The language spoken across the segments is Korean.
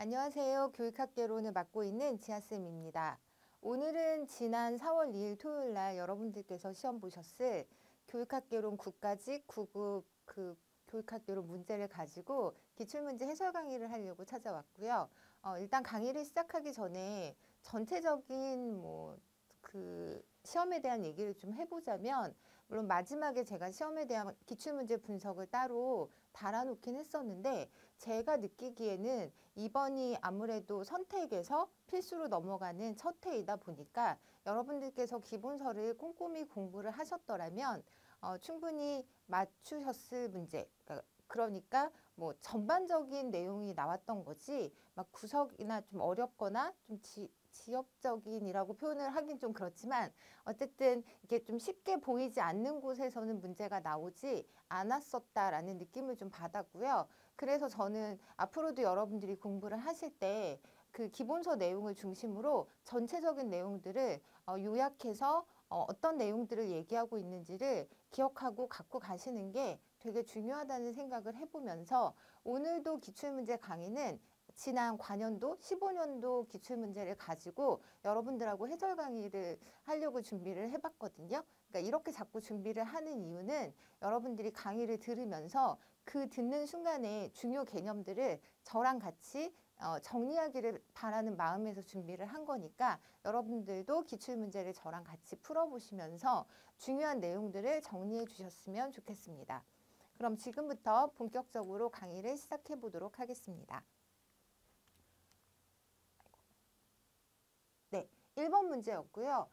안녕하세요. 교육학개론을 맡고 있는 지아쌤입니다. 오늘은 지난 4월 2일 토요일 날 여러분들께서 시험 보셨을 교육학개론 9까지 9급 교육학개론 문제를 가지고 기출문제 해설 강의를 하려고 찾아왔고요. 일단 강의를 시작하기 전에 전체적인 시험에 대한 얘기를 좀 해보자면, 물론 마지막에 제가 시험에 대한 기출문제 분석을 따로 달아놓긴 했었는데, 제가 느끼기에는 이번이 아무래도 선택에서 필수로 넘어가는 첫 해이다 보니까 여러분들께서 기본서를 꼼꼼히 공부를 하셨더라면 충분히 맞추셨을 문제, 그러니까 뭐 전반적인 내용이 나왔던 거지 막 구석이나 좀 어렵거나 좀 지역적인이라고 표현을 하긴 좀 그렇지만, 어쨌든 이게 좀 쉽게 보이지 않는 곳에서는 문제가 나오지 않았었다라는 느낌을 좀 받았고요. 그래서 저는 앞으로도 여러분들이 공부를 하실 때 그 기본서 내용을 중심으로 전체적인 내용들을 요약해서 어떤 내용들을 얘기하고 있는지를 기억하고 갖고 가시는 게 되게 중요하다는 생각을 해보면서, 오늘도 기출문제 강의는 지난 과년도 15년도 기출문제를 가지고 여러분들하고 해설 강의를 하려고 준비를 해봤거든요. 그러니까 이렇게 자꾸 준비를 하는 이유는 여러분들이 강의를 들으면서 그 듣는 순간에 중요 개념들을 저랑 같이 정리하기를 바라는 마음에서 준비를 한 거니까, 여러분들도 기출문제를 저랑 같이 풀어보시면서 중요한 내용들을 정리해 주셨으면 좋겠습니다. 그럼 지금부터 본격적으로 강의를 시작해 보도록 하겠습니다. 네, 1번 문제였고요.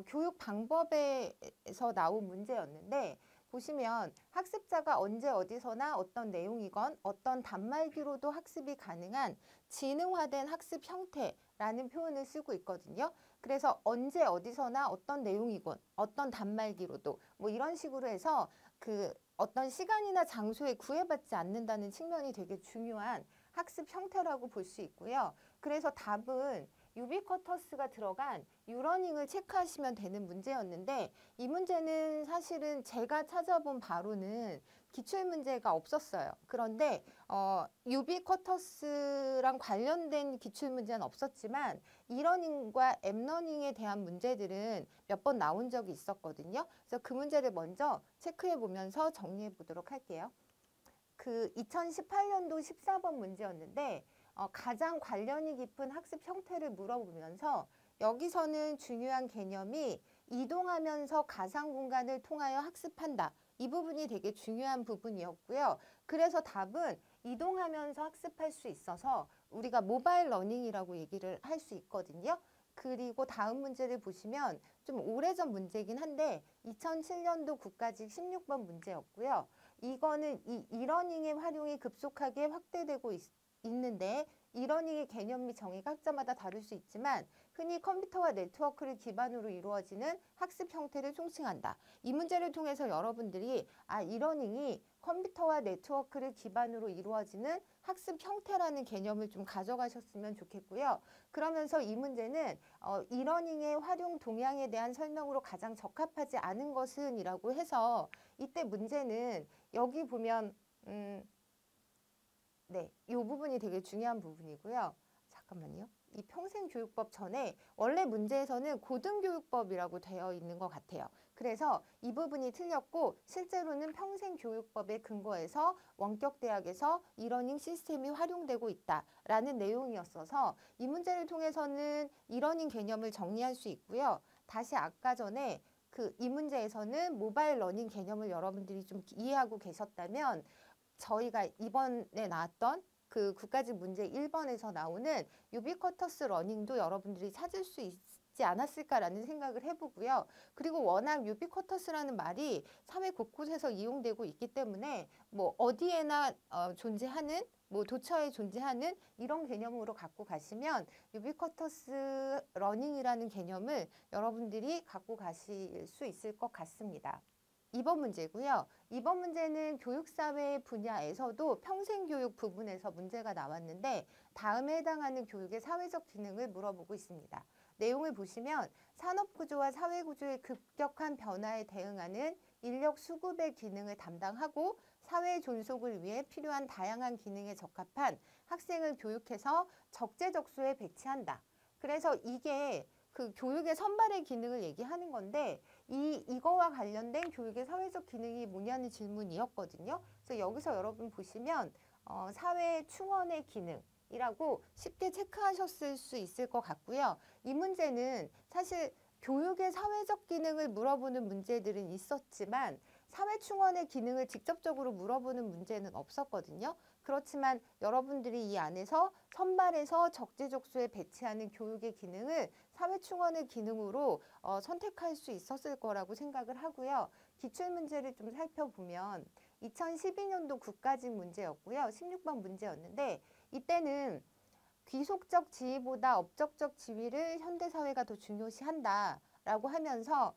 교육 방법에서 나온 문제였는데, 보시면 학습자가 언제 어디서나 어떤 내용이건 어떤 단말기로도 학습이 가능한 지능화된 학습 형태라는 표현을 쓰고 있거든요. 그래서 언제 어디서나 어떤 내용이건 어떤 단말기로도 뭐 이런 식으로 해서 그 어떤 시간이나 장소에 구애받지 않는다는 측면이 되게 중요한 학습 형태라고 볼 수 있고요. 그래서 답은 유비쿼터스가 들어간 유러닝을 체크하시면 되는 문제였는데, 이 문제는 사실은 제가 찾아본 바로는 기출문제가 없었어요. 그런데 유비쿼터스랑 관련된 기출문제는 없었지만 이러닝과 앱러닝에 대한 문제들은 몇 번 나온 적이 있었거든요. 그래서 그 문제를 먼저 체크해 보면서 정리해 보도록 할게요. 그 2018년도 14번 문제였는데, 가장 관련이 깊은 학습 형태를 물어보면서 여기서는 중요한 개념이 이동하면서 가상 공간을 통하여 학습한다. 이 부분이 되게 중요한 부분이었고요. 그래서 답은 이동하면서 학습할 수 있어서 우리가 모바일 러닝이라고 얘기를 할 수 있거든요. 그리고 다음 문제를 보시면 좀 오래전 문제이긴 한데 2007년도 국가직 16번 문제였고요. 이거는 이 이러닝의 활용이 급속하게 확대되고 있는데, 이러닝의 개념 및 정의가 각자마다 다를 수 있지만 흔히 컴퓨터와 네트워크를 기반으로 이루어지는 학습 형태를 총칭한다. 이 문제를 통해서 여러분들이 이러닝이 컴퓨터와 네트워크를 기반으로 이루어지는 학습 형태라는 개념을 좀 가져가셨으면 좋겠고요. 그러면서 이 문제는 이러닝의 활용 동향에 대한 설명으로 가장 적합하지 않은 것은 이라고 해서, 이때 문제는 여기 보면 네, 이 부분이 되게 중요한 부분이고요. 잠깐만요. 이 평생교육법 전에 원래 문제에서는 고등교육법이라고 되어 있는 것 같아요. 그래서 이 부분이 틀렸고, 실제로는 평생교육법에 근거해서 원격대학에서 이러닝 시스템이 활용되고 있다라는 내용이었어서 이 문제를 통해서는 이러닝 개념을 정리할 수 있고요. 다시 아까 전에 이 문제에서는 모바일 러닝 개념을 여러분들이 좀 이해하고 계셨다면, 저희가 이번에 나왔던 그 국가직 문제 1번에서 나오는 유비쿼터스 러닝도 여러분들이 찾을 수 있지 않았을까라는 생각을 해보고요. 그리고 워낙 유비쿼터스라는 말이 사회 곳곳에서 이용되고 있기 때문에 뭐 어디에나 존재하는, 뭐 도처에 존재하는 이런 개념으로 갖고 가시면 유비쿼터스 러닝이라는 개념을 여러분들이 갖고 가실 수 있을 것 같습니다. 2번 문제고요. 2번 문제는 교육사회 분야에서도 평생교육 부분에서 문제가 나왔는데, 다음에 해당하는 교육의 사회적 기능을 물어보고 있습니다. 내용을 보시면 산업구조와 사회구조의 급격한 변화에 대응하는 인력 수급의 기능을 담당하고 사회 존속을 위해 필요한 다양한 기능에 적합한 학생을 교육해서 적재적소에 배치한다. 그래서 이게 그 교육의 선발의 기능을 얘기하는 건데 이거와 관련된 교육의 사회적 기능이 뭐냐는 질문이었거든요. 그래서 여기서 여러분 보시면 사회 충원의 기능이라고 쉽게 체크하셨을 수 있을 것 같고요. 이 문제는 사실 교육의 사회적 기능을 물어보는 문제들은 있었지만 사회충원의 기능을 직접적으로 물어보는 문제는 없었거든요. 그렇지만 여러분들이 이 안에서 선발해서 적재적소에 배치하는 교육의 기능을 사회충원의 기능으로 선택할 수 있었을 거라고 생각을 하고요. 기출문제를 좀 살펴보면 2012년도 국가직 문제였고요. 16번 문제였는데 이때는 귀속적 지위보다 업적적 지위를 현대사회가 더 중요시한다라고 하면서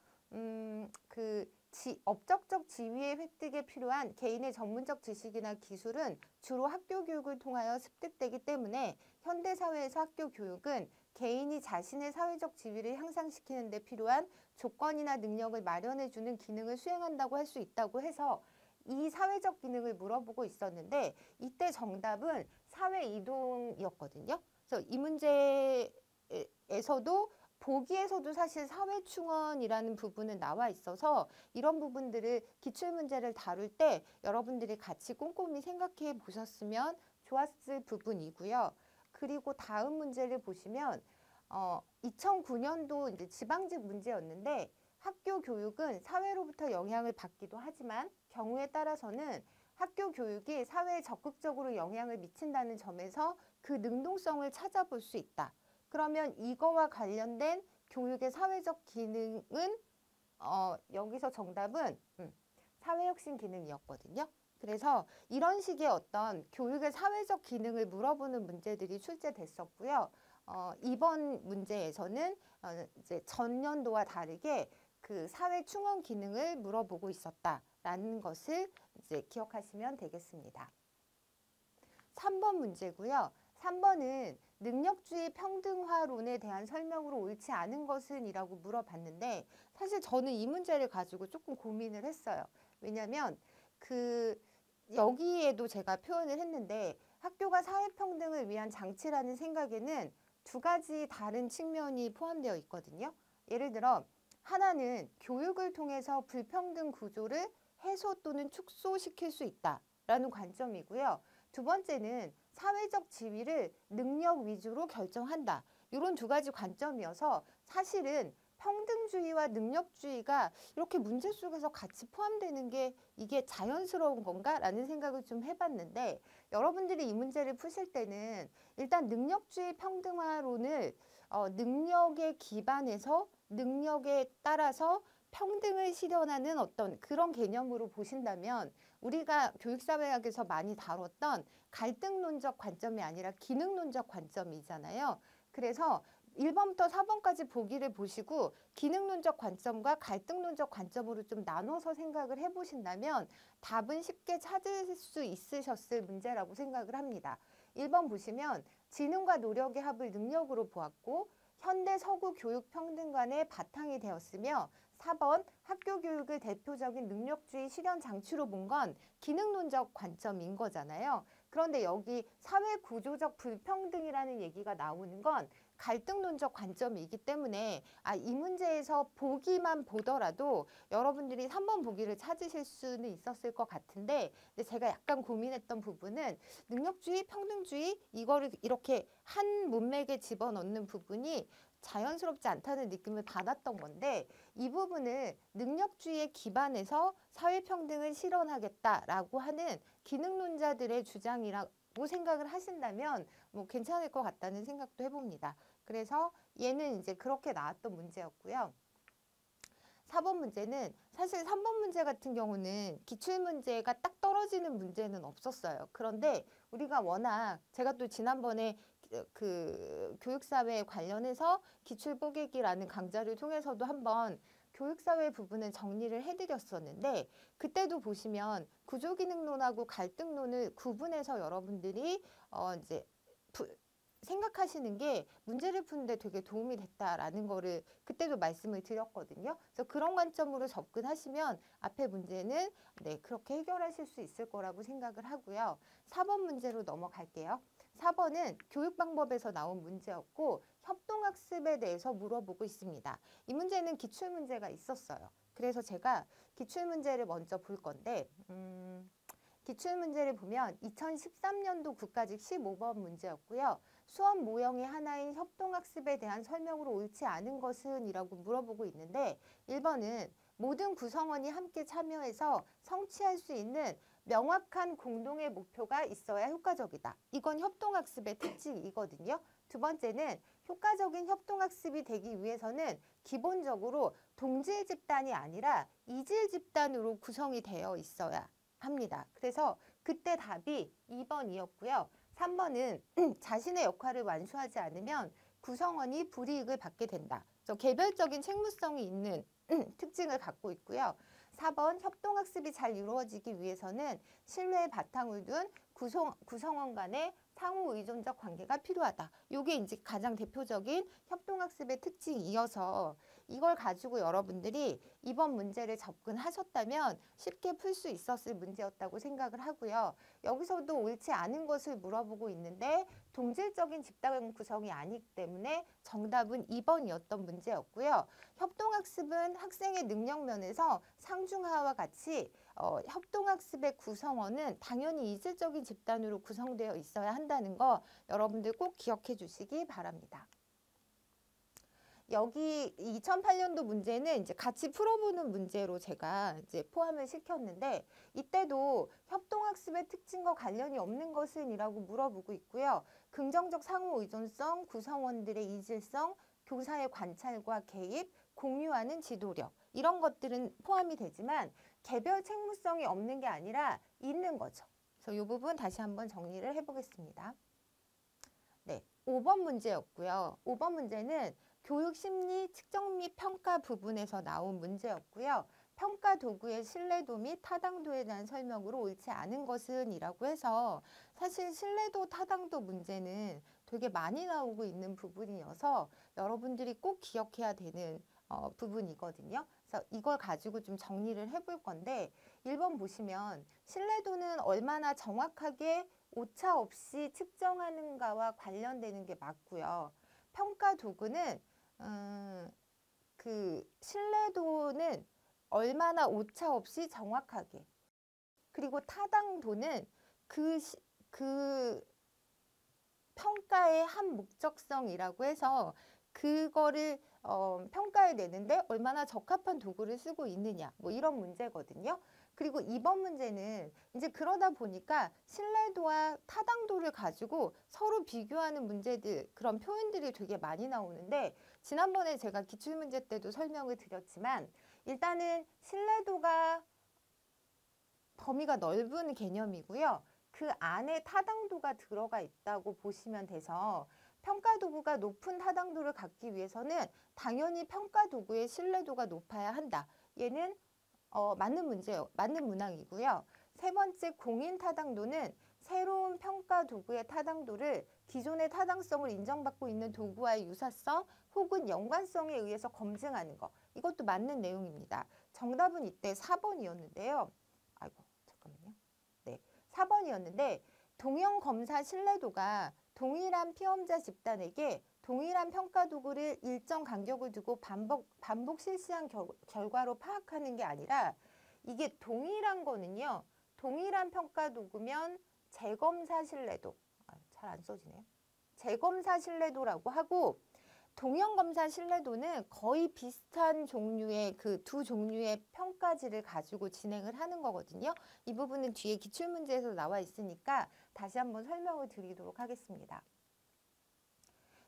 업적적 지위의 획득에 필요한 개인의 전문적 지식이나 기술은 주로 학교 교육을 통하여 습득되기 때문에 현대사회에서 학교 교육은 개인이 자신의 사회적 지위를 향상시키는 데 필요한 조건이나 능력을 마련해주는 기능을 수행한다고 할 수 있다고 해서 이 사회적 기능을 물어보고 있었는데 이때 정답은 사회이동이었거든요. 그래서 이 문제에서도 보기에서도 사실 사회충원이라는 부분은 나와 있어서 이런 부분들을 기출문제를 다룰 때 여러분들이 같이 꼼꼼히 생각해 보셨으면 좋았을 부분이고요. 그리고 다음 문제를 보시면 2009년도 이제 지방직 문제였는데 학교 교육은 사회로부터 영향을 받기도 하지만 경우에 따라서는 학교 교육이 사회에 적극적으로 영향을 미친다는 점에서 그 능동성을 찾아볼 수 있다. 그러면 이거와 관련된 교육의 사회적 기능은 여기서 정답은 사회혁신 기능이었거든요. 그래서 이런 식의 어떤 교육의 사회적 기능을 물어보는 문제들이 출제됐었고요. 이번 문제에서는 이제 전년도와 다르게 그 사회 충원 기능을 물어보고 있었다라는 것을 이제 기억하시면 되겠습니다. 3번 문제고요. 3번은 능력주의 평등화론에 대한 설명으로 옳지 않은 것은 이라고 물어봤는데 사실 저는 이 문제를 가지고 조금 고민을 했어요. 왜냐하면 여기에도 제가 표현을 했는데 학교가 사회평등을 위한 장치라는 생각에는 두 가지 다른 측면이 포함되어 있거든요. 예를 들어 하나는 교육을 통해서 불평등 구조를 해소 또는 축소시킬 수 있다라는 관점이고요. 두 번째는 사회적 지위를 능력 위주로 결정한다. 이런 두 가지 관점이어서 사실은 평등주의와 능력주의가 이렇게 문제 속에서 같이 포함되는 게 이게 자연스러운 건가? 라는 생각을 좀 해봤는데 여러분들이 이 문제를 푸실 때는 일단 능력주의 평등화론을 능력에 기반해서 능력에 따라서 평등을 실현하는 어떤 그런 개념으로 보신다면 우리가 교육사회학에서 많이 다뤘던 갈등론적 관점이 아니라 기능론적 관점이잖아요. 그래서 1번부터 4번까지 보기를 보시고 기능론적 관점과 갈등론적 관점으로 좀 나눠서 생각을 해보신다면 답은 쉽게 찾을 수 있으셨을 문제라고 생각을 합니다. 1번 보시면 지능과 노력의 합을 능력으로 보았고 현대 서구 교육 평등관의 바탕이 되었으며 4번 학교 교육을 대표적인 능력주의 실현 장치로 본 건 기능론적 관점인 거잖아요. 그런데 여기 사회구조적 불평등이라는 얘기가 나오는 건 갈등론적 관점이기 때문에 이 문제에서 보기만 보더라도 여러분들이 3번 보기를 찾으실 수는 있었을 것 같은데 근데 제가 약간 고민했던 부분은 능력주의, 평등주의 이거를 이렇게 한 문맥에 집어넣는 부분이 자연스럽지 않다는 느낌을 받았던 건데 이 부분을 능력주의에 기반해서 사회평등을 실현하겠다라고 하는 기능론자들의 주장이라고 생각을 하신다면 뭐 괜찮을 것 같다는 생각도 해봅니다. 그래서 얘는 이제 그렇게 나왔던 문제였고요. 4번 문제는 사실 3번 문제 같은 경우는 기출문제가 딱 떨어지는 문제는 없었어요. 그런데 우리가 워낙 제가 또 지난번에 그 교육사회 관련해서 기출뽀개기라는 강좌를 통해서도 한번 교육사회 부분을 정리를 해드렸었는데 그때도 보시면 구조기능론하고 갈등론을 구분해서 여러분들이 이제 생각하시는 게 문제를 푸는데 되게 도움이 됐다라는 거를 그때도 말씀을 드렸거든요. 그래서 그런 관점으로 접근하시면 앞에 문제는 네, 그렇게 해결하실 수 있을 거라고 생각을 하고요. 4번 문제로 넘어갈게요. 4번은 교육 방법에서 나온 문제였고 협동학습에 대해서 물어보고 있습니다. 이 문제는 기출문제가 있었어요. 그래서 제가 기출문제를 먼저 볼 건데 기출문제를 보면 2013년도 국가직 15번 문제였고요. 수업 모형의 하나인 협동학습에 대한 설명으로 옳지 않은 것은 이라고 물어보고 있는데 1번은 모든 구성원이 함께 참여해서 성취할 수 있는 명확한 공동의 목표가 있어야 효과적이다. 이건 협동학습의 특징이거든요. 두 번째는 효과적인 협동학습이 되기 위해서는 기본적으로 동질 집단이 아니라 이질 집단으로 구성이 되어 있어야 합니다. 그래서 그때 답이 2번이었고요. 3번은 자신의 역할을 완수하지 않으면 구성원이 불이익을 받게 된다. 그래서 개별적인 책무성이 있는 특징을 갖고 있고요. 4번 협동학습이 잘 이루어지기 위해서는 신뢰의 바탕을 둔 구성원 간의 상호 의존적 관계가 필요하다. 이게 이제 가장 대표적인 협동학습의 특징이어서 이걸 가지고 여러분들이 이번 문제를 접근하셨다면 쉽게 풀 수 있었을 문제였다고 생각을 하고요. 여기서도 옳지 않은 것을 물어보고 있는데 동질적인 집단 구성이 아니기 때문에 정답은 2번이었던 문제였고요. 협동학습은 학생의 능력 면에서 상중하와 같이 협동학습의 구성원은 당연히 이질적인 집단으로 구성되어 있어야 한다는 거 여러분들 꼭 기억해 주시기 바랍니다. 여기 2008년도 문제는 이제 같이 풀어보는 문제로 제가 이제 포함을 시켰는데 이때도 협동학습의 특징과 관련이 없는 것은 이라고 물어보고 있고요. 긍정적 상호 의존성, 구성원들의 이질성, 교사의 관찰과 개입, 공유하는 지도력 이런 것들은 포함이 되지만 개별 책무성이 없는 게 아니라 있는 거죠. 그래서 이 부분 다시 한번 정리를 해보겠습니다. 네, 5번 문제였고요. 5번 문제는 교육 심리 측정 및 평가 부분에서 나온 문제였고요. 평가 도구의 신뢰도 및 타당도에 대한 설명으로 옳지 않은 것은 이라고 해서 사실 신뢰도 타당도 문제는 되게 많이 나오고 있는 부분이어서 여러분들이 꼭 기억해야 되는 부분이거든요. 그래서 이걸 가지고 좀 정리를 해볼 건데 1번 보시면 신뢰도는 얼마나 정확하게 오차 없이 측정하는가와 관련되는 게 맞고요. 평가 도구는 그 신뢰도는 얼마나 오차 없이 정확하게 그리고 타당도는 그 평가의 한 목적성이라고 해서 그거를 평가해 내는데 얼마나 적합한 도구를 쓰고 있느냐 뭐 이런 문제거든요. 그리고 이번 문제는 이제 그러다 보니까 신뢰도와 타당도를 가지고 서로 비교하는 문제들 그런 표현들이 되게 많이 나오는데 지난번에 제가 기출문제 때도 설명을 드렸지만 일단은 신뢰도가 범위가 넓은 개념이고요. 그 안에 타당도가 들어가 있다고 보시면 돼서 평가 도구가 높은 타당도를 갖기 위해서는 당연히 평가 도구의 신뢰도가 높아야 한다. 얘는 맞는 문제요. 맞는 문항이고요. 세 번째 공인 타당도는 새로운 평가 도구의 타당도를 기존의 타당성을 인정받고 있는 도구와의 유사성 혹은 연관성에 의해서 검증하는 거. 이것도 맞는 내용입니다. 정답은 이때 4번이었는데요. 아이고 잠깐만요. 네, 4번이었는데 동형 검사 신뢰도가 동일한 피험자 집단에게 동일한 평가 도구를 일정 간격을 두고 반복 실시한 결과로 파악하는 게 아니라 이게 동일한 거는요. 동일한 평가 도구면 재검사 신뢰도, 잘 안 써지네요. 재검사 신뢰도라고 하고 동형 검사 신뢰도는 거의 비슷한 종류의 그 두 종류의 평가지를 가지고 진행을 하는 거거든요. 이 부분은 뒤에 기출문제에서 나와 있으니까 다시 한번 설명을 드리도록 하겠습니다.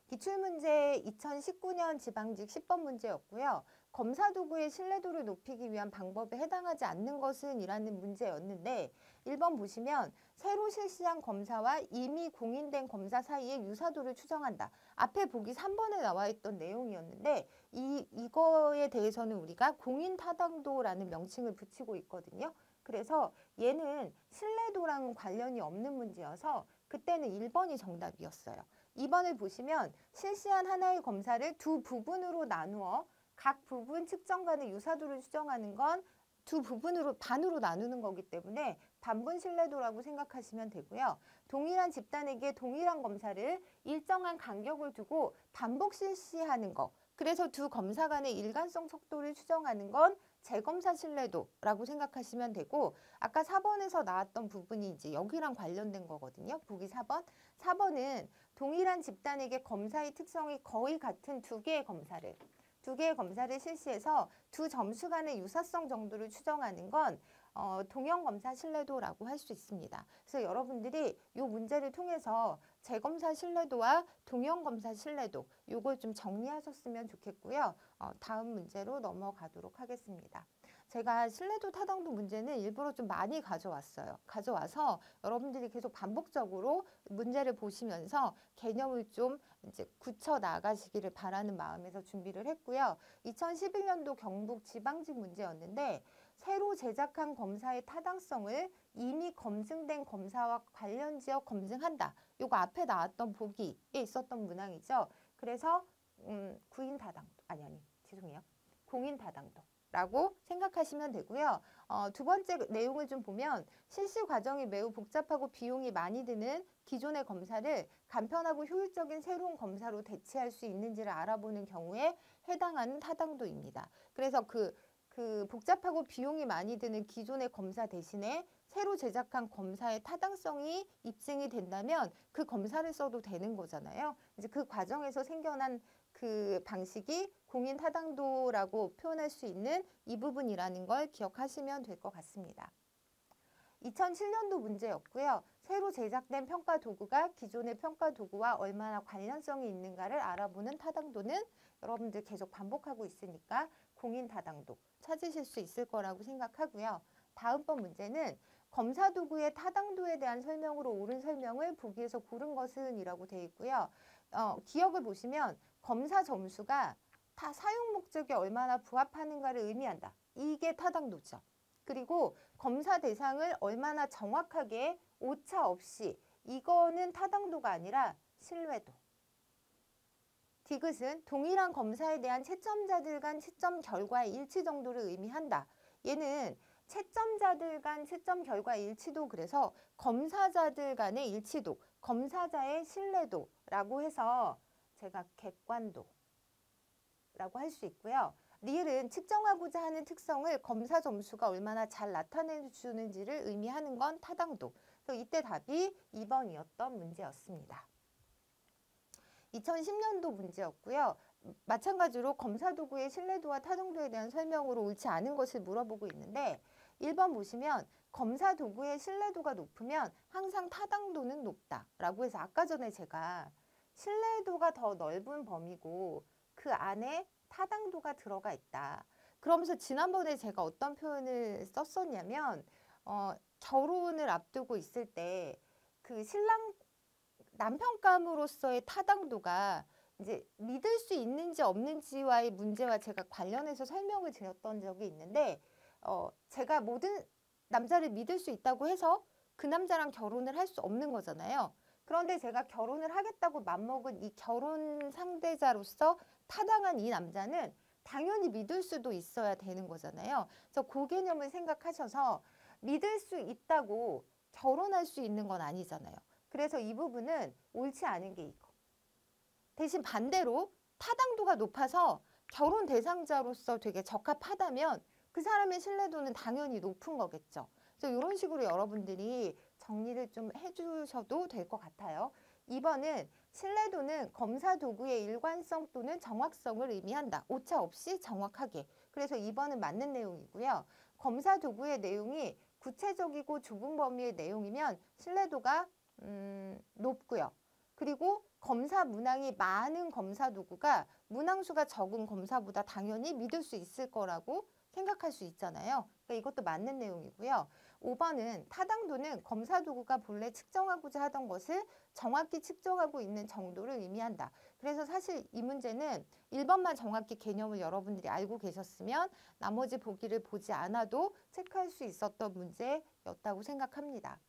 기출문제 2019년 지방직 10번 문제였고요. 검사 도구의 신뢰도를 높이기 위한 방법에 해당하지 않는 것은 이라는 문제였는데 1번 보시면 새로 실시한 검사와 이미 공인된 검사 사이의 유사도를 추정한다. 앞에 보기 3번에 나와 있던 내용이었는데 이거에 대해서는 우리가 공인타당도라는 명칭을 붙이고 있거든요. 그래서 얘는 신뢰도랑 관련이 없는 문제여서 그때는 1번이 정답이었어요. 2번을 보시면 실시한 하나의 검사를 두 부분으로 나누어 각 부분 측정간의 유사도를 추정하는 건 두 부분으로 반으로 나누는 거기 때문에 반분 신뢰도라고 생각하시면 되고요. 동일한 집단에게 동일한 검사를 일정한 간격을 두고 반복 실시하는 거. 그래서 두 검사 간의 일관성 속도를 추정하는 건 재검사 신뢰도라고 생각하시면 되고 아까 4번에서 나왔던 부분이 이제 여기랑 관련된 거거든요. 보기 4번. 4번은 동일한 집단에게 검사의 특성이 거의 같은 두 개의 검사를 실시해서 두 점수 간의 유사성 정도를 추정하는 건 동형검사 신뢰도라고 할 수 있습니다. 그래서 여러분들이 이 문제를 통해서 재검사 신뢰도와 동형검사 신뢰도 요걸 좀 정리하셨으면 좋겠고요. 다음 문제로 넘어가도록 하겠습니다. 제가 신뢰도 타당도 문제는 일부러 좀 많이 가져왔어요. 가져와서 여러분들이 계속 반복적으로 문제를 보시면서 개념을 좀 이제 굳혀 나가시기를 바라는 마음에서 준비를 했고요. 2011년도 경북 지방직 문제였는데 새로 제작한 검사의 타당성을 이미 검증된 검사와 관련 지역 검증한다. 요거 앞에 나왔던 보기에 있었던 문항이죠. 그래서 구인 타당도 죄송해요. 공인 타당도 라고 생각하시면 되고요. 두 번째 내용을 좀 보면 실시 과정이 매우 복잡하고 비용이 많이 드는 기존의 검사를 간편하고 효율적인 새로운 검사로 대체할 수 있는지를 알아보는 경우에 해당하는 타당도입니다. 그래서 그 복잡하고 비용이 많이 드는 기존의 검사 대신에 새로 제작한 검사의 타당성이 입증이 된다면 그 검사를 써도 되는 거잖아요. 이제 그 과정에서 생겨난 그 방식이 공인 타당도라고 표현할 수 있는 이 부분이라는 걸 기억하시면 될 것 같습니다. 2007년도 문제였고요. 새로 제작된 평가 도구가 기존의 평가 도구와 얼마나 관련성이 있는가를 알아보는 타당도는 여러분들 계속 반복하고 있으니까 공인 타당도 찾으실 수 있을 거라고 생각하고요. 다음번 문제는 검사 도구의 타당도에 대한 설명으로 옳은 설명을 보기에서 고른 것은 이라고 되어 있고요. 기억을 보시면 검사 점수가 사용 목적에 얼마나 부합하는가를 의미한다. 이게 타당도죠. 그리고 검사 대상을 얼마나 정확하게 오차 없이 이거는 타당도가 아니라 신뢰도. 디귿은 동일한 검사에 대한 채점자들 간 채점 결과의 일치 정도를 의미한다. 얘는 채점자들 간 채점 결과 일치도 그래서 검사자들 간의 일치도, 검사자의 신뢰도라고 해서 제가 객관도라고 할 수 있고요. 리을은 측정하고자 하는 특성을 검사 점수가 얼마나 잘 나타내주는지를 의미하는 건 타당도. 그래서 이때 답이 2번이었던 문제였습니다. 2010년도 문제였고요. 마찬가지로 검사 도구의 신뢰도와 타당도에 대한 설명으로 옳지 않은 것을 물어보고 있는데 1번 보시면 검사 도구의 신뢰도가 높으면 항상 타당도는 높다라고 해서 아까 전에 제가 신뢰도가 더 넓은 범위고 그 안에 타당도가 들어가 있다. 그러면서 지난번에 제가 어떤 표현을 썼었냐면 결혼을 앞두고 있을 때 그 신랑 남편감으로서의 타당도가 이제 믿을 수 있는지 없는지와의 문제와 제가 관련해서 설명을 드렸던 적이 있는데 제가 모든 남자를 믿을 수 있다고 해서 그 남자랑 결혼을 할 수 없는 거잖아요. 그런데 제가 결혼을 하겠다고 맘먹은 이 결혼 상대자로서 타당한 이 남자는 당연히 믿을 수도 있어야 되는 거잖아요. 그래서 그 개념을 생각하셔서 믿을 수 있다고 결혼할 수 있는 건 아니잖아요. 그래서 이 부분은 옳지 않은 게 이거. 대신 반대로 타당도가 높아서 결혼 대상자로서 되게 적합하다면 그 사람의 신뢰도는 당연히 높은 거겠죠. 그래서 이런 식으로 여러분들이 정리를 좀 해주셔도 될 것 같아요. 2번은 신뢰도는 검사 도구의 일관성 또는 정확성을 의미한다. 오차 없이 정확하게. 그래서 2번은 맞는 내용이고요. 검사 도구의 내용이 구체적이고 좁은 범위의 내용이면 신뢰도가 높고요. 그리고 검사 문항이 많은 검사 도구가 문항수가 적은 검사보다 당연히 믿을 수 있을 거라고 생각할 수 있잖아요. 그러니까 이것도 맞는 내용이고요. 5번은 타당도는 검사 도구가 본래 측정하고자 하던 것을 정확히 측정하고 있는 정도를 의미한다. 그래서 사실 이 문제는 1번만 정확히 개념을 여러분들이 알고 계셨으면 나머지 보기를 보지 않아도 체크할 수 있었던 문제였다고 생각합니다.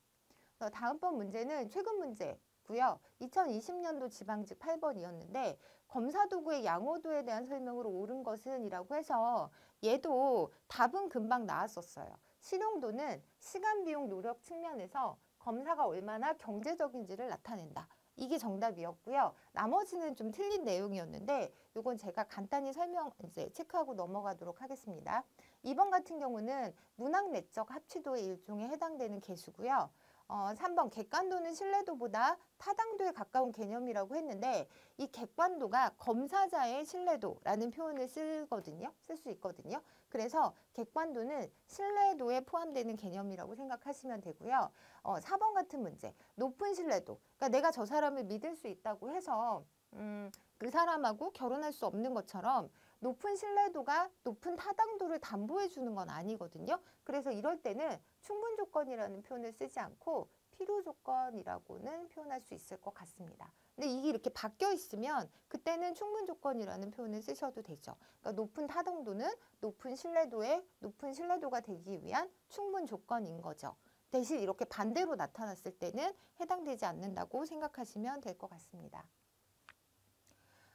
다음번 문제는 최근 문제 있고요. 2020년도 지방직 8번이었는데 검사도구의 양호도에 대한 설명으로 옳은 것은 이라고 해서 얘도 답은 금방 나왔었어요. 실용도는 시간, 비용, 노력 측면에서 검사가 얼마나 경제적인지를 나타낸다. 이게 정답이었고요. 나머지는 좀 틀린 내용이었는데 이건 제가 간단히 이제 체크하고 넘어가도록 하겠습니다. 2번 같은 경우는 문학 내적 합치도의 일종에 해당되는 개수고요. 3번 객관도는 신뢰도보다 타당도에 가까운 개념이라고 했는데 이 객관도가 검사자의 신뢰도라는 표현을 쓸 수 있거든요. 그래서 객관도는 신뢰도에 포함되는 개념이라고 생각하시면 되고요. 4번 같은 문제, 높은 신뢰도. 그러니까 내가 저 사람을 믿을 수 있다고 해서 그 사람하고 결혼할 수 없는 것처럼 높은 신뢰도가 높은 타당도를 담보해 주는 건 아니거든요. 그래서 이럴 때는 충분 조건이라는 표현을 쓰지 않고 필요 조건이라고는 표현할 수 있을 것 같습니다. 근데 이게 이렇게 바뀌어 있으면 그때는 충분 조건이라는 표현을 쓰셔도 되죠. 그러니까 높은 타당도는 높은 신뢰도가 되기 위한 충분 조건인 거죠. 대신 이렇게 반대로 나타났을 때는 해당되지 않는다고 생각하시면 될 것 같습니다.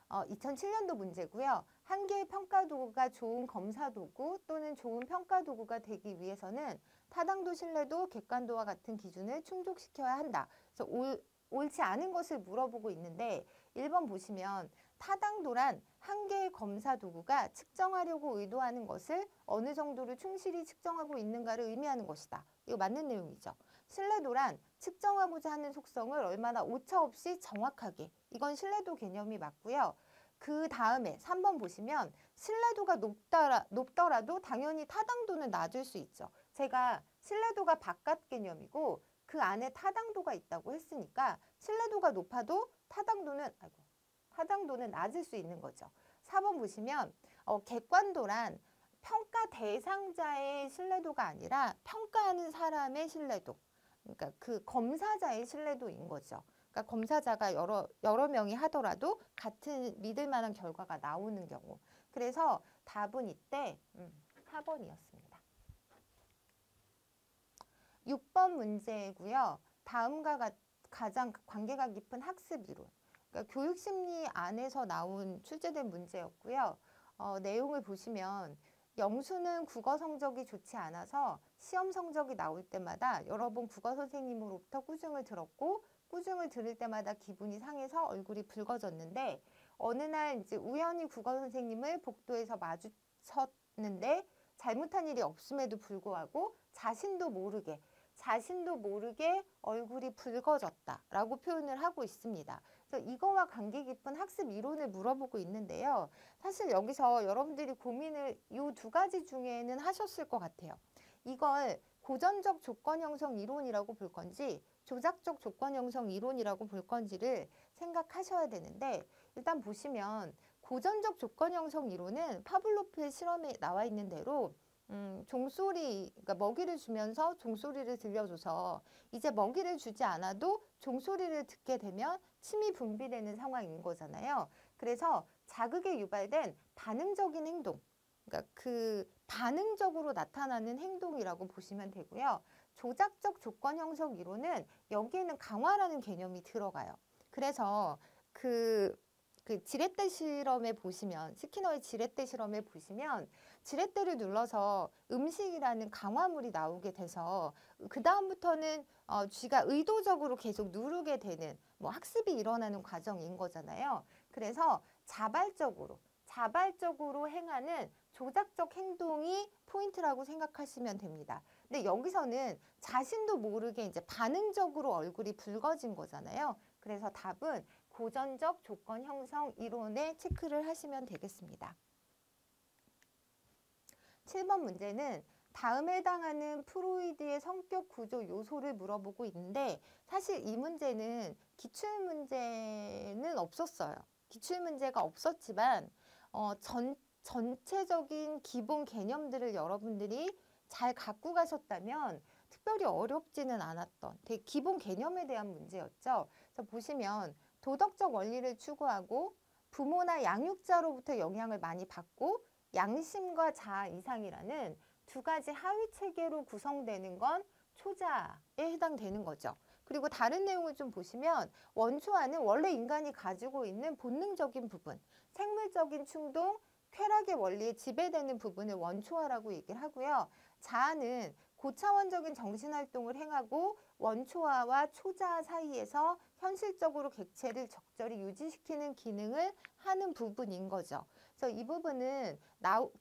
2007년도 문제고요. 한 개의 평가도구가 좋은 검사도구 또는 좋은 평가도구가 되기 위해서는 타당도, 신뢰도, 객관도와 같은 기준을 충족시켜야 한다. 그래서 옳지 않은 것을 물어보고 있는데 1번 보시면 타당도란 한 개의 검사도구가 측정하려고 의도하는 것을 어느 정도로 충실히 측정하고 있는가를 의미하는 것이다. 이거 맞는 내용이죠. 신뢰도란 측정하고자 하는 속성을 얼마나 오차없이 정확하게, 이건 신뢰도 개념이 맞고요. 그 다음에 3번 보시면 신뢰도가 높더라도 당연히 타당도는 낮을 수 있죠. 제가 신뢰도가 바깥 개념이고 그 안에 타당도가 있다고 했으니까 신뢰도가 높아도 타당도는 낮을 수 있는 거죠. 4번 보시면 객관도란 평가 대상자의 신뢰도가 아니라 평가하는 사람의 신뢰도, 그러니까 그 검사자의 신뢰도인 거죠. 그러니까 검사자가 여러 명이 하더라도 같은 믿을 만한 결과가 나오는 경우. 그래서 답은 이때 4번이었습니다. 6번 문제고요. 다음과 가장 관계가 깊은 학습 이론. 그러니까 교육심리 안에서 나온 출제된 문제였고요. 내용을 보시면 영수는 국어 성적이 좋지 않아서 시험 성적이 나올 때마다 여러 번 국어 선생님으로부터 꾸중을 들었고 꾸중을 들을 때마다 기분이 상해서 얼굴이 붉어졌는데 어느 날 이제 우연히 국어 선생님을 복도에서 마주쳤는데 잘못한 일이 없음에도 불구하고 자신도 모르게 얼굴이 붉어졌다라고 표현을 하고 있습니다. 그래서 이거와 관계 깊은 학습 이론을 물어보고 있는데요. 사실 여기서 여러분들이 고민을 이 두 가지 중에는 하셨을 것 같아요. 이걸 고전적 조건 형성 이론이라고 볼 건지 조작적 조건 형성 이론이라고 볼 건지를 생각하셔야 되는데 일단 보시면 고전적 조건 형성 이론은 파블로프의 실험에 나와 있는 대로 그러니까 먹이를 주면서 종소리를 들려줘서 이제 먹이를 주지 않아도 종소리를 듣게 되면 침이 분비되는 상황인 거잖아요. 그래서 자극에 유발된 반응적인 행동, 그러니까 그 반응적으로 나타나는 행동이라고 보시면 되고요. 조작적 조건 형성 이론은 여기에는 강화라는 개념이 들어가요. 그래서 그 지렛대 실험에 보시면 스키너의 지렛대 실험에 보시면 지렛대를 눌러서 음식이라는 강화물이 나오게 돼서 그 다음부터는 쥐가 의도적으로 계속 누르게 되는 학습이 일어나는 과정인 거잖아요. 그래서 자발적으로 행하는 조작적 행동이 포인트라고 생각하시면 됩니다. 근데 여기서는 자신도 모르게 이제 반응적으로 얼굴이 붉어진 거잖아요. 그래서 답은 고전적 조건 형성 이론에 체크를 하시면 되겠습니다. 7번 문제는 다음에 해당하는 프로이드의 성격 구조 요소를 물어보고 있는데 사실 이 문제는 기출문제는 없었어요. 기출문제가 없었지만 전체적인 기본 개념들을 여러분들이 잘 갖고 가셨다면 특별히 어렵지는 않았던 되게 기본 개념에 대한 문제였죠. 그래서 보시면 도덕적 원리를 추구하고 부모나 양육자로부터 영향을 많이 받고 양심과 자아 이상이라는 두 가지 하위 체계로 구성되는 건 초자에 해당되는 거죠. 그리고 다른 내용을 좀 보시면 원초와는 원래 인간이 가지고 있는 본능적인 부분, 생물적인 충동, 쾌락의 원리에 지배되는 부분을 원초와라고 얘기를 하고요. 자아는 고차원적인 정신활동을 행하고 원초아와 초자아 사이에서 현실적으로 객체를 적절히 유지시키는 기능을 하는 부분인 거죠. 그래서 이 부분은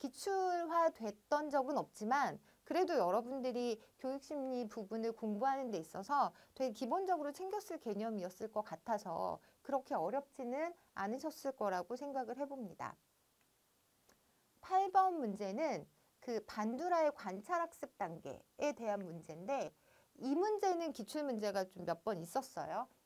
기출화됐던 적은 없지만 그래도 여러분들이 교육심리 부분을 공부하는 데 있어서 되게 기본적으로 챙겼을 개념이었을 것 같아서 그렇게 어렵지는 않으셨을 거라고 생각을 해봅니다. 8번 문제는 그 반두라의 관찰학습 단계에 대한 문제인데 이 문제는 기출문제가 좀 몇 번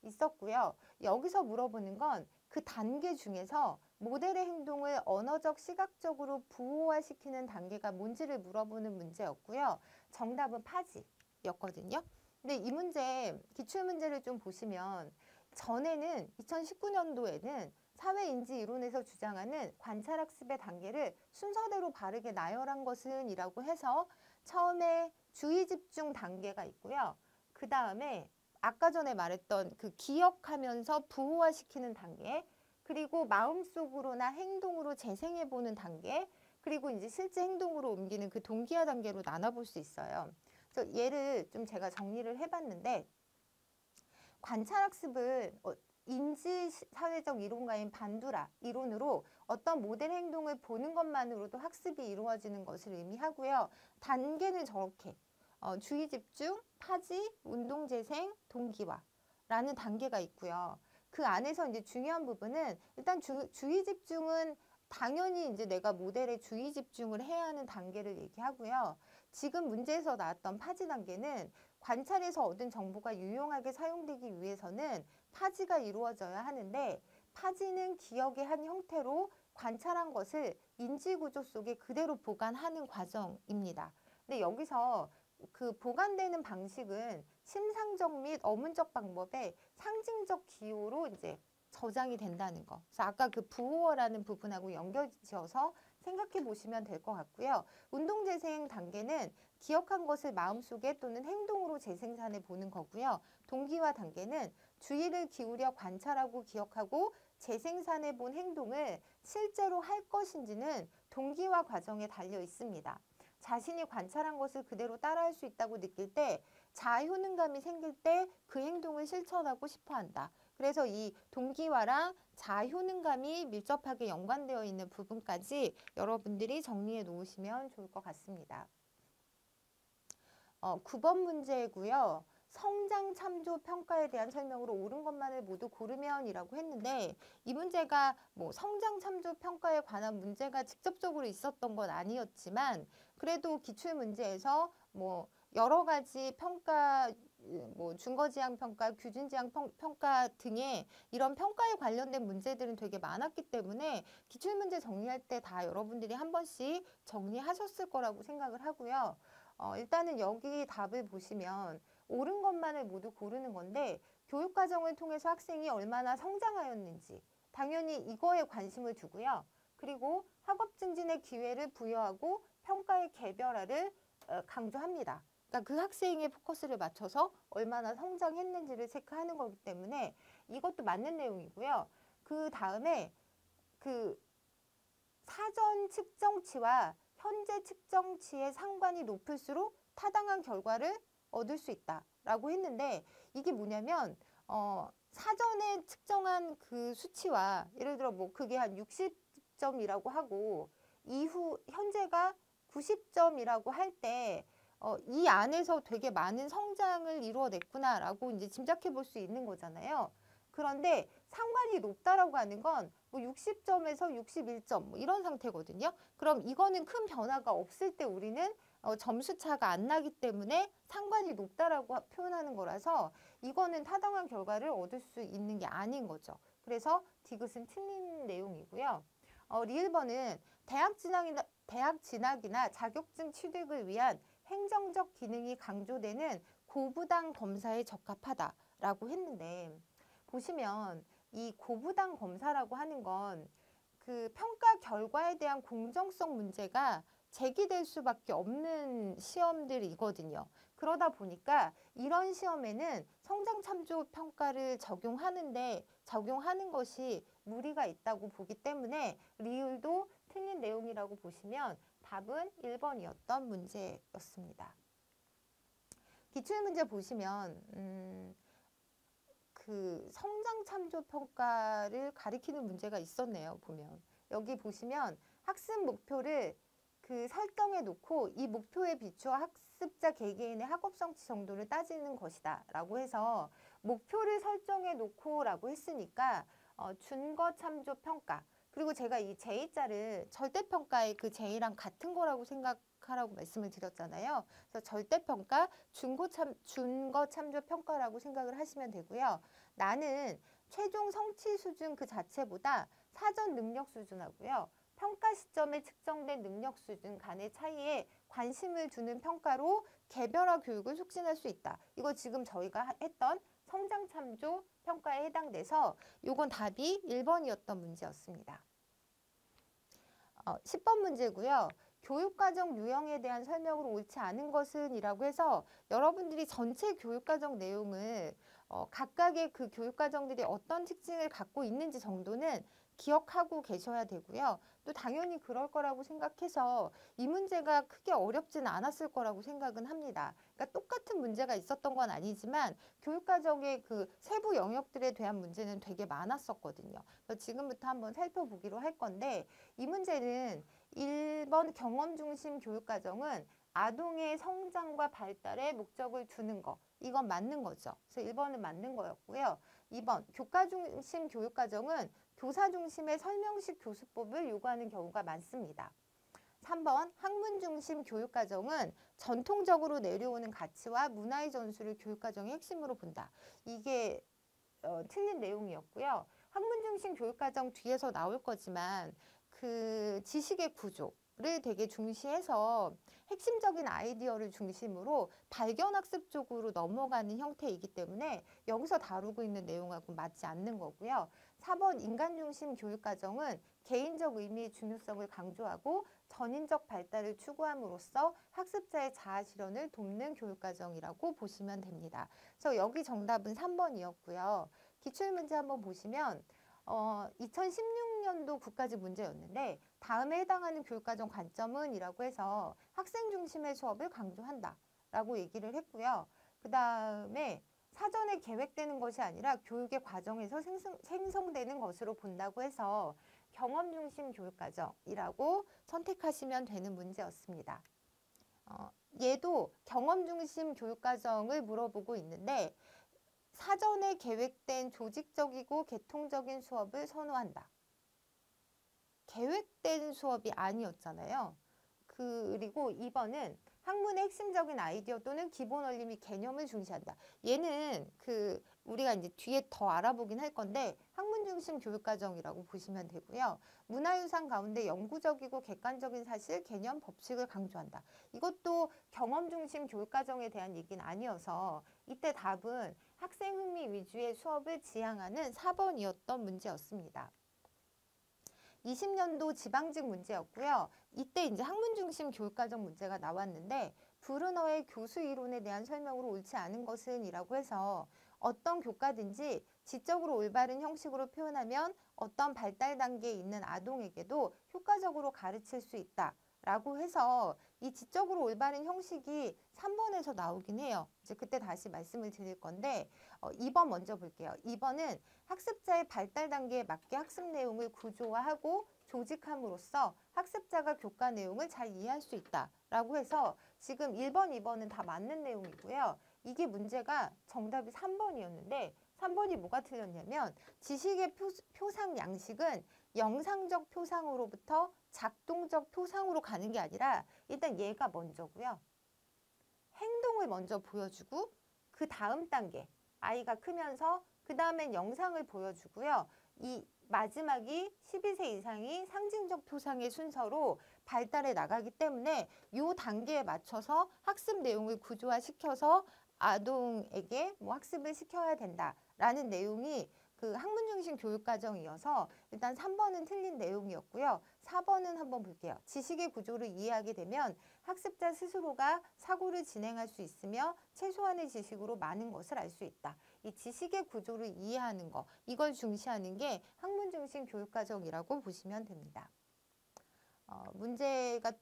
있었고요. 여기서 물어보는 건 그 단계 중에서 모델의 행동을 언어적, 시각적으로 부호화시키는 단계가 뭔지를 물어보는 문제였고요. 정답은 파지였거든요. 근데 이 문제, 기출문제를 좀 보시면 전에는 2019년도에는 사회인지 이론에서 주장하는 관찰학습의 단계를 순서대로 바르게 나열한 것은 이라고 해서 처음에 주의집중 단계가 있고요. 그 다음에 아까 전에 말했던 그 기억하면서 부호화시키는 단계, 그리고 마음속으로나 행동으로 재생해보는 단계, 그리고 이제 실제 행동으로 옮기는 그 동기화 단계로 나눠볼 수 있어요. 그래서 얘를 좀 제가 정리를 해봤는데 관찰학습을 인지사회적 이론가인 반두라 이론으로 어떤 모델 행동을 보는 것만으로도 학습이 이루어지는 것을 의미하고요. 단계는 저렇게 주의집중, 파지, 운동재생, 동기화라는 단계가 있고요. 그 안에서 이제 중요한 부분은 일단 주의집중은 당연히 이제 내가 모델에 주의집중을 해야 하는 단계를 얘기하고요. 지금 문제에서 나왔던 파지 단계는 관찰에서 얻은 정보가 유용하게 사용되기 위해서는 파지가 이루어져야 하는데 파지는 기억의 한 형태로 관찰한 것을 인지구조 속에 그대로 보관하는 과정입니다. 근데 여기서 그 보관되는 방식은 심상적 및 어문적 방법의 상징적 기호로 이제 저장이 된다는 거. 그래서 아까 그 부호어라는 부분하고 연결지어서 생각해 보시면 될 것 같고요. 운동재생 단계는 기억한 것을 마음속에 또는 행동으로 재생산해 보는 거고요. 동기화 단계는 주의를 기울여 관찰하고 기억하고 재생산해 본 행동을 실제로 할 것인지는 동기화 과정에 달려 있습니다. 자신이 관찰한 것을 그대로 따라할 수 있다고 느낄 때 자아효능감이 생길 때 그 행동을 실천하고 싶어 한다. 그래서 이 동기화랑 자아효능감이 밀접하게 연관되어 있는 부분까지 여러분들이 정리해 놓으시면 좋을 것 같습니다. 9번 문제고요. 성장 참조 평가에 대한 설명으로 옳은 것만을 모두 고르면 이라고 했는데 이 문제가 뭐 성장 참조 평가에 관한 문제가 직접적으로 있었던 건 아니었지만 그래도 기출 문제에서 뭐 여러 가지 평가 뭐 준거지향 평가, 규준지향 평가 등의 이런 평가에 관련된 문제들은 되게 많았기 때문에 기출문제 정리할 때 다 여러분들이 한 번씩 정리하셨을 거라고 생각을 하고요. 일단은 여기 답을 보시면 옳은 것만을 모두 고르는 건데 교육과정을 통해서 학생이 얼마나 성장하였는지 당연히 이거에 관심을 두고요. 그리고 학업 증진의 기회를 부여하고 평가의 개별화를 강조합니다. 그러니까 그 학생의 포커스를 맞춰서 얼마나 성장했는지를 체크하는 거기 때문에 이것도 맞는 내용이고요. 그 다음에 그 사전 측정치와 현재 측정치의 상관이 높을수록 타당한 결과를 얻을 수 있다라고 했는데 이게 뭐냐면 사전에 측정한 그 수치와 예를 들어 뭐 그게 한 60점이라고 하고 이후 현재가 90점이라고 할 때 이 안에서 되게 많은 성장을 이루어냈구나라고 이제 짐작해 볼 수 있는 거잖아요. 그런데 상관이 높다라고 하는 건 뭐 60점에서 61점 뭐 이런 상태거든요. 그럼 이거는 큰 변화가 없을 때 우리는 점수 차가 안 나기 때문에 상관이 높다라고 표현하는 거라서 이거는 타당한 결과를 얻을 수 있는 게 아닌 거죠. 그래서 디귿은 틀린 내용이고요. 리을번은 대학 진학이나 자격증 취득을 위한 행정적 기능이 강조되는 고부당 검사에 적합하다라고 했는데 보시면 이 고부당 검사라고 하는 건 그 평가 결과에 대한 공정성 문제가 제기될 수밖에 없는 시험들이거든요. 그러다 보니까 이런 시험에는 성장참조평가를 적용하는 것이 무리가 있다고 보기 때문에 리을도 틀린 내용이라고 보시면 답은 1번이었던 문제였습니다. 기출문제 보시면 그 성장참조평가를 가리키는 문제가 있었네요. 보면 여기 보시면 학습 목표를 그 설정해 놓고 이 목표에 비추어 학습자 개개인의 학업 성취 정도를 따지는 것이다 라고 해서 목표를 설정해 놓고 라고 했으니까 준거 참조 평가, 그리고 제가 이 제2자를 절대평가의 그 제2랑 같은 거라고 생각하라고 말씀을 드렸잖아요. 그래서 절대평가, 준거 참조 평가라고 생각을 하시면 되고요. 나는 최종 성취 수준 그 자체보다 사전 능력 수준하고요. 평가 시점에 측정된 능력 수준 간의 차이에 관심을 두는 평가로 개별화 교육을 촉진할 수 있다. 이거 지금 저희가 했던 성장참조 평가에 해당돼서 이건 답이 1번이었던 문제였습니다. 10번 문제고요. 교육과정 유형에 대한 설명으로 옳지 않은 것은 이라고 해서 여러분들이 전체 교육과정 내용을 각각의 그 교육과정들이 어떤 특징을 갖고 있는지 정도는 기억하고 계셔야 되고요. 또 당연히 그럴 거라고 생각해서 이 문제가 크게 어렵지는 않았을 거라고 생각은 합니다. 그러니까 똑같은 문제가 있었던 건 아니지만 교육과정의 그 세부 영역들에 대한 문제는 되게 많았었거든요. 그래서 지금부터 한번 살펴보기로 할 건데 이 문제는 1번 경험 중심 교육과정은 아동의 성장과 발달에 목적을 두는 거. 이건 맞는 거죠. 그래서 1번은 맞는 거였고요. 2번 교과 중심 교육과정은 교사 중심의 설명식 교수법을 요구하는 경우가 많습니다. 3번 학문 중심 교육과정은 전통적으로 내려오는 가치와 문화의 전수를 교육과정의 핵심으로 본다. 이게 틀린 내용이었고요. 학문 중심 교육과정 뒤에서 나올 거지만 그 지식의 구조를 되게 중시해서 핵심적인 아이디어를 중심으로 발견학습 쪽으로 넘어가는 형태이기 때문에 여기서 다루고 있는 내용하고 맞지 않는 거고요. 4번 인간 중심 교육과정은 개인적 의미의 중요성을 강조하고 전인적 발달을 추구함으로써 학습자의 자아 실현을 돕는 교육과정이라고 보시면 됩니다. 그래서 여기 정답은 3번이었고요. 기출문제 한번 보시면 2016년도 국가직 문제였는데 다음에 해당하는 교육과정 관점은 이라고 해서 학생 중심의 수업을 강조한다 라고 얘기를 했고요. 그 다음에 사전에 계획되는 것이 아니라 교육의 과정에서 생성되는 것으로 본다고 해서 경험 중심 교육과정이라고 선택하시면 되는 문제였습니다. 얘도 경험 중심 교육과정을 물어보고 있는데 사전에 계획된 조직적이고 계통적인 수업을 선호한다. 계획된 수업이 아니었잖아요. 그리고 2번은 학문의 핵심적인 아이디어 또는 기본 원리 및 개념을 중시한다. 얘는 우리가 이제 뒤에 더 알아보긴 할 건데 학문 중심 교육과정이라고 보시면 되고요. 문화유산 가운데 영구적이고 객관적인 사실, 개념, 법칙을 강조한다. 이것도 경험 중심 교육과정에 대한 얘기는 아니어서 이때 답은 학생 흥미 위주의 수업을 지향하는 4번이었던 문제였습니다. 20년도 지방직 문제였고요. 이때 이제 학문 중심 교육과정 문제가 나왔는데 브루너의 교수 이론에 대한 설명으로 옳지 않은 것은 이라고 해서 어떤 교과든지 지적으로 올바른 형식으로 표현하면 어떤 발달 단계에 있는 아동에게도 효과적으로 가르칠 수 있다. 라고 해서 이 지적으로 올바른 형식이 3번에서 나오긴 해요. 이제 그때 다시 말씀을 드릴 건데 2번 먼저 볼게요. 2번은 학습자의 발달 단계에 맞게 학습 내용을 구조화하고 조직함으로써 학습자가 교과 내용을 잘 이해할 수 있다. 라고 해서 지금 1번, 2번은 다 맞는 내용이고요. 이게 문제가 정답이 3번이었는데 3번이 뭐가 틀렸냐면 지식의 표상 양식은 영상적 표상으로부터 작동적 표상으로 가는 게 아니라 일단 얘가 먼저고요. 행동을 먼저 보여주고 그 다음 단계 아이가 크면서 그 다음엔 영상을 보여주고요. 이 마지막이 12세 이상이 상징적 표상의 순서로 발달해 나가기 때문에 이 단계에 맞춰서 학습 내용을 구조화시켜서 아동에게 학습을 시켜야 된다라는 내용이 그 학문 중심 교육과정이어서 일단 3번은 틀린 내용이었고요. 4번은 한번 볼게요. 지식의 구조를 이해하게 되면 학습자 스스로가 사고를 진행할 수 있으며 최소한의 지식으로 많은 것을 알 수 있다. 이 지식의 구조를 이해하는 거, 이걸 중시하는 게 학문 중심 교육과정이라고 보시면 됩니다. 문제가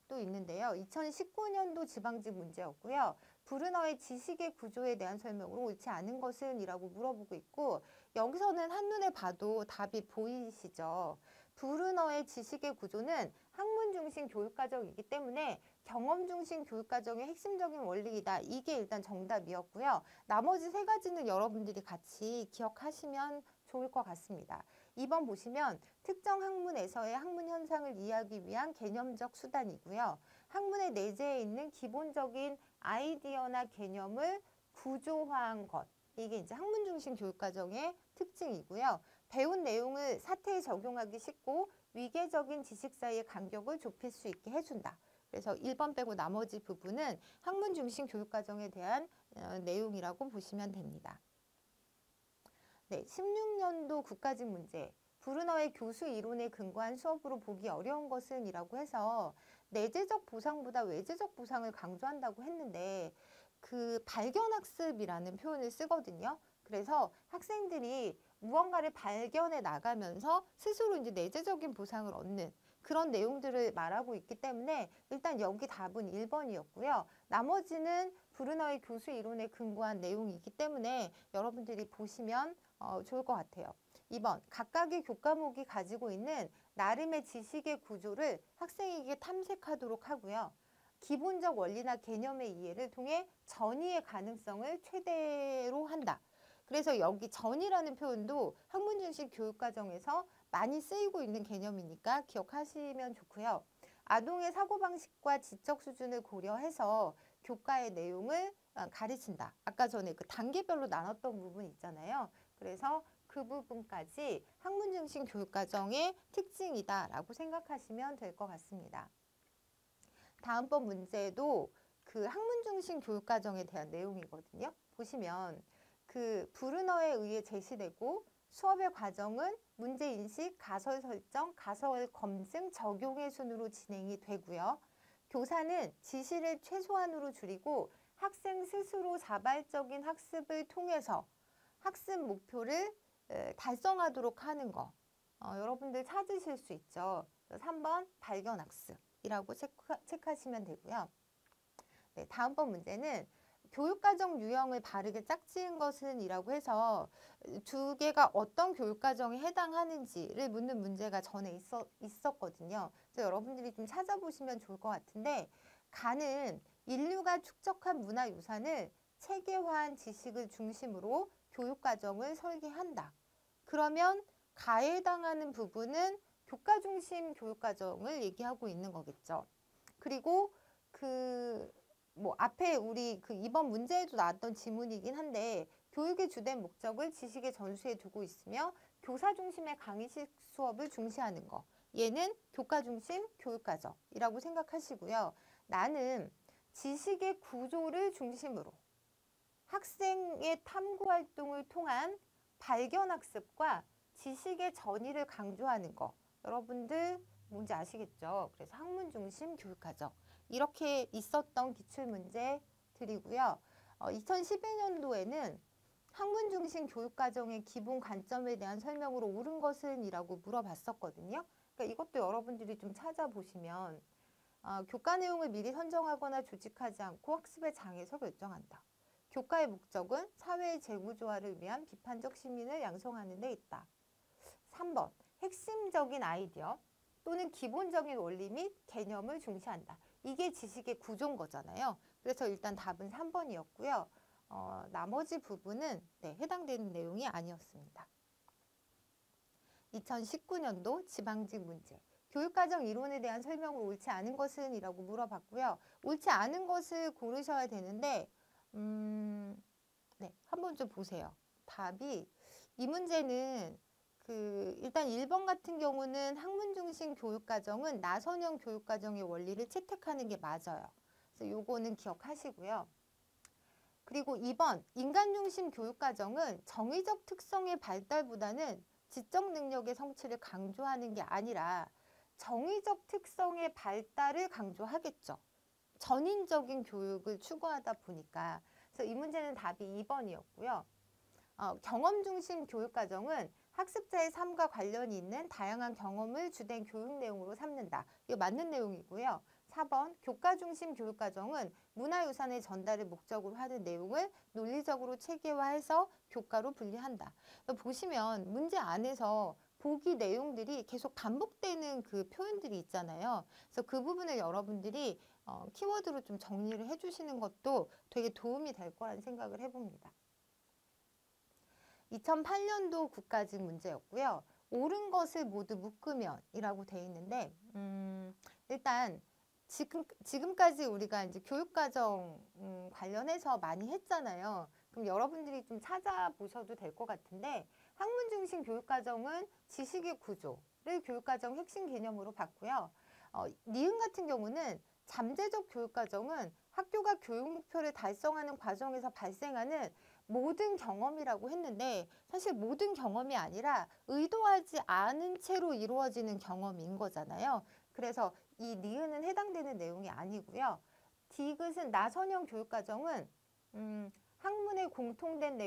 또 있는데요. 2019년도 지방직 문제였고요. 브루너의 지식의 구조에 대한 설명으로 옳지 않은 것은? 이라고 물어보고 있고, 여기서는 한눈에 봐도 답이 보이시죠? 브루너의 지식의 구조는 학문 중심 교육과정이기 때문에 경험 중심 교육과정의 핵심적인 원리이다. 이게 일단 정답이었고요. 나머지 세 가지는 여러분들이 같이 기억하시면 좋을 것 같습니다. 2번 보시면 특정 학문에서의 학문 현상을 이해하기 위한 개념적 수단이고요. 학문의 내재해 있는 기본적인 아이디어나 개념을 구조화한 것. 이게 이제 학문 중심 교육과정의 특징이고요. 배운 내용을 사태에 적용하기 쉽고 위계적인 지식 사이의 간격을 좁힐 수 있게 해준다. 그래서 1번 빼고 나머지 부분은 학문 중심 교육과정에 대한 내용이라고 보시면 됩니다. 네, 16년도 국가직 문제. 브루너의 교수 이론에 근거한 수업으로 보기 어려운 것은? 이라고 해서 내재적 보상보다 외재적 보상을 강조한다고 했는데 그 발견학습이라는 표현을 쓰거든요. 그래서 학생들이 무언가를 발견해 나가면서 스스로 이제 내재적인 보상을 얻는 그런 내용들을 말하고 있기 때문에 일단 여기 답은 1번이었고요. 나머지는 브루너의 교수 이론에 근거한 내용이기 때문에 여러분들이 보시면 좋을 것 같아요. 2번, 각각의 교과목이 가지고 있는 나름의 지식의 구조를 학생에게 탐색하도록 하고요. 기본적 원리나 개념의 이해를 통해 전이의 가능성을 최대로 한다. 그래서 여기 전이라는 표현도 학문 중심 교육과정에서 많이 쓰이고 있는 개념이니까 기억하시면 좋고요. 아동의 사고방식과 지적 수준을 고려해서 교과의 내용을 가르친다. 아까 전에 그 단계별로 나눴던 부분 있잖아요. 그래서 그 부분까지 학문 중심 교육과정의 특징이다라고 생각하시면 될 것 같습니다. 다음번 문제도 그 학문 중심 교육과정에 대한 내용이거든요. 보시면 그 브루너에 의해 제시되고 수업의 과정은 문제인식, 가설 설정, 가설 검증, 적용의 순으로 진행이 되고요. 교사는 지시를 최소한으로 줄이고 학생 스스로 자발적인 학습을 통해서 학습 목표를 달성하도록 하는 거. 여러분들 찾으실 수 있죠. 3번 발견학습이라고 체크하시면 되고요. 네, 다음번 문제는 교육과정 유형을 바르게 짝지은 것은? 이라고 해서 두 개가 어떤 교육과정에 해당하는지를 묻는 문제가 전에 있었거든요. 그래서 여러분들이 좀 찾아보시면 좋을 것 같은데 가는 인류가 축적한 문화유산을 체계화한 지식을 중심으로 교육과정을 설계한다. 그러면 가에 해당하는 부분은 교과 중심 교육과정을 얘기하고 있는 거겠죠. 그리고 앞에 우리 그 이번 문제에도 나왔던 지문이긴 한데 교육의 주된 목적을 지식의 전수에 두고 있으며 교사 중심의 강의식 수업을 중시하는 거. 얘는 교과 중심 교육과정이라고 생각하시고요. 나는 지식의 구조를 중심으로 학생의 탐구 활동을 통한 발견학습과 지식의 전이를 강조하는 거. 여러분들 뭔지 아시겠죠? 그래서 학문 중심 교육과정. 이렇게 있었던 기출문제들이고요. 2011년도에는 학문 중심 교육과정의 기본 관점에 대한 설명으로 옳은 것은? 이라고 물어봤었거든요. 그러니까 이것도 여러분들이 좀 찾아보시면 교과 내용을 미리 선정하거나 조직하지 않고 학습의 장에서 결정한다. 교과의 목적은 사회의 재구조화를 위한 비판적 시민을 양성하는 데 있다. 3번, 핵심적인 아이디어 또는 기본적인 원리 및 개념을 중시한다. 이게 지식의 구조인 거잖아요. 그래서 일단 답은 3번이었고요. 나머지 부분은 해당되는 내용이 아니었습니다. 2019년도 지방직 문제. 교육과정 이론에 대한 설명으로 옳지 않은 것은? 이라고 물어봤고요. 옳지 않은 것을 고르셔야 되는데 한번 좀 보세요. 답이 이 문제는 일단 1번 같은 경우는 학문 중심 교육과정은 나선형 교육과정의 원리를 채택하는 게 맞아요. 그래서 요거는 기억하시고요. 그리고 2번 인간 중심 교육과정은 정의적 특성의 발달보다는 지적 능력의 성취를 강조하는 게 아니라 정의적 특성의 발달을 강조하겠죠. 전인적인 교육을 추구하다 보니까. 그래서 이 문제는 답이 2번이었고요. 경험 중심 교육과정은 학습자의 삶과 관련이 있는 다양한 경험을 주된 교육 내용으로 삼는다. 이거 맞는 내용이고요. 4번 교과 중심 교육과정은 문화유산의 전달을 목적으로 하는 내용을 논리적으로 체계화해서 교과로 분리한다. 보시면 문제 안에서 보기 내용들이 계속 반복되는 그 표현들이 있잖아요. 그래서 그 부분을 여러분들이 키워드로 좀 정리를 해주시는 것도 되게 도움이 될 거라는 생각을 해봅니다. 2008년도 국가직 문제였고요. 옳은 것을 모두 묶으면이라고 돼 있는데 일단 지금까지 우리가 이제 교육과정 관련해서 많이 했잖아요. 그럼 여러분들이 좀 찾아보셔도 될 것 같은데 학문 중심 교육과정은 지식의 구조를 교육과정 핵심 개념으로 봤고요. 니은 같은 경우는 잠재적 교육과정은 학교가 교육 목표를 달성하는 과정에서 발생하는 모든 경험이라고 했는데 사실 모든 경험이 아니라 의도하지 않은 채로 이루어지는 경험인 거잖아요. 그래서 이 니은은 해당되는 내용이 아니고요. 디귿은 나선형 교육과정은 학문의 공통된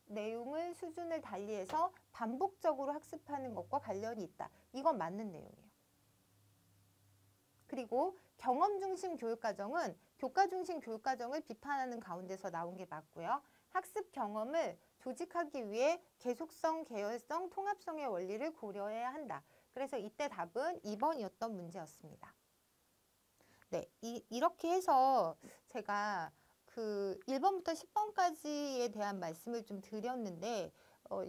내용을 수준을 달리해서 반복적으로 학습하는 것과 관련이 있다. 이건 맞는 내용이에요. 그리고 경험 중심 교육과정은 교과 중심 교육과정을 비판하는 가운데서 나온 게 맞고요. 학습 경험을 조직하기 위해 계속성, 계열성, 통합성의 원리를 고려해야 한다. 그래서 이때 답은 2번이었던 문제였습니다. 네, 이렇게 해서 제가 그 1번부터 10번까지에 대한 말씀을 좀 드렸는데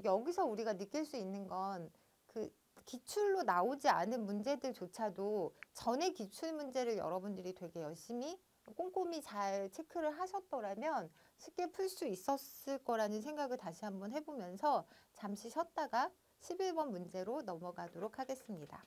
여기서 우리가 느낄 수 있는 건 그 기출로 나오지 않은 문제들조차도 전에 기출 문제를 여러분들이 되게 열심히 꼼꼼히 잘 체크를 하셨더라면 쉽게 풀 수 있었을 거라는 생각을 다시 한번 해보면서 잠시 쉬었다가 11번 문제로 넘어가도록 하겠습니다.